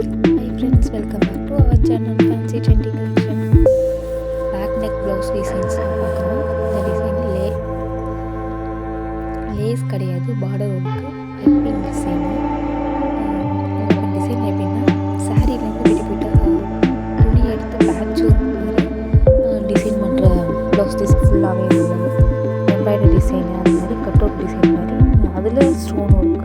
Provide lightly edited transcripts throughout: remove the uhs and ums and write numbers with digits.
Hi friends, welcome back to our channel Fancy Trendy Collection. Back neck blouse designs பார்க்குறோம். இந்த design lace கிடையாது, border work, piping design. இந்த design எப்படின்னா சாரீலேருந்து விட்டு துணி எடுத்து பேட்ச் ஒர்க் மாதிரி டிசைன் பண்ணுற ப்ளவுஸ் டிசைன் ஃபுல்லாகவே உள்ளது. எம்ப்ராய்டரி டிசைனு அந்த மாதிரி கட் அவுட் டிசைன் மாதிரி அதில் ஸ்டோன் ஒர்க்கு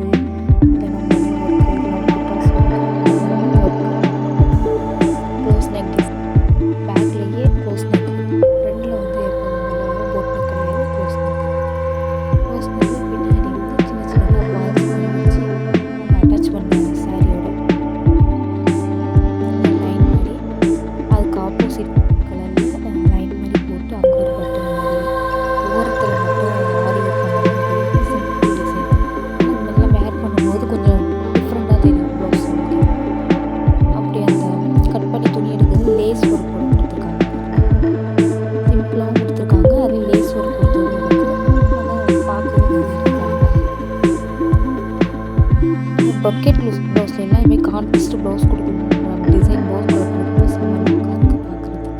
பக்கெட் ப்ளவுஸில் எல்லாமே கான்ட்ராஸ்ட் ப்ளவுஸ் கொடுக்கணும். டிசைன் ப்ளவுஸ் கொடுக்கணும். செம்மையாக இருக்குது பார்க்குறதுக்கு.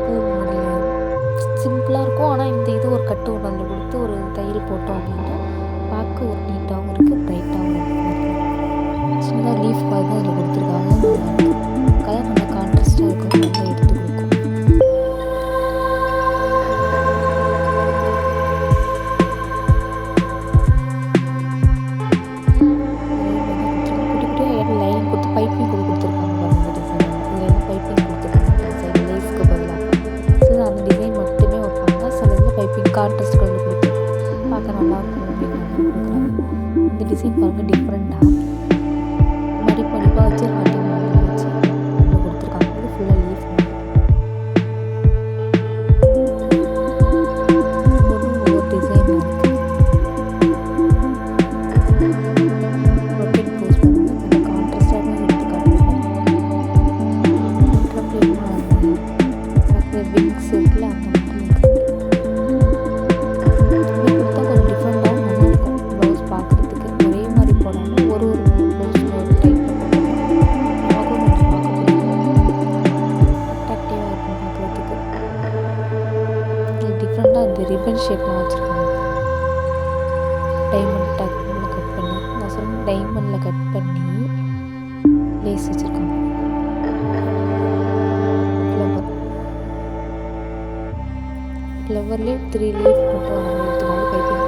பூ மாடல் சிம்பிளாக இருக்கும். ஆனால் இந்த இது ஒரு கட்டு ஒன்று அதில் கொடுத்து ஒரு தையல் போட்டோம் அப்படின்னா பார்க்க ஒரு நீட்டாகவும் இருக்குது, ப்ரைட்டாகவும் இருக்குது. சின்னதாக லீஃப் மாதிரி தான் அதில் கொடுத்துருக்காங்க. கலர் நல்லா கான்ட்ராஸ்ட்டாக இருக்கும், நல்லா எடுத்து கொடுக்கும். பைப்பிங் கொடுத்துருக்காங்க பாருங்க. டிசைன் இதில் என்ன பைப்பிங் கொடுத்துருக்காங்க டிசைன் லேஸ்க்கு பதிலாக. ஸோ அந்த டிசைன் மட்டுமே வைப்பாங்க. சில இதில் பைப்பிங் கான்ட்ராஸ்ட் கலர் கொடுத்து பார்க்க நல்லாயிருக்கும் அப்படின்னு கொடுக்குறாங்க. இந்த டிசைன் பாருங்கள் டிஃப்ரெண்ட்டாக மடிப்பாக வச்சு ஹார்ட்டிங் மாதிரி வச்சு கொடுத்துருக்காங்க. இது ஃபுல்லாக லீஃப் ஒவ்வொரு டிசைன் இருக்குது. விங்ஸ் இருக்குல்ல அந்த மாதிரி துணி கொடுத்தா கொஞ்சம் டிஃப்ரெண்ட்டாகவும் நல்லாயிருக்கும். ப்ளவுஸ் பார்க்குறதுக்கு ஒரே மாதிரி போடாமல் ஒரு ப்ளவுஸ் ஒரு டைப்பில் போட்டாலும் கொஞ்சம் அட்ராக்டிவாக இருக்கும் பார்க்குறதுக்கு. இது டிஃப்ரெண்ட்டாக இந்த ரிப்பன் ஷேப்லாம் வச்சுருக்காங்க. டைமண்ட் டக்கில் கட் பண்ணி நான் சொல்லுங்கள் டைமண்டில் கட் பண்ணி லேஸ் வச்சுருக்காங்க. ஃப்ளவர்லேயே 3 லீஃப் மட்டும் எடுத்துக்காங்க. பைப்பிங்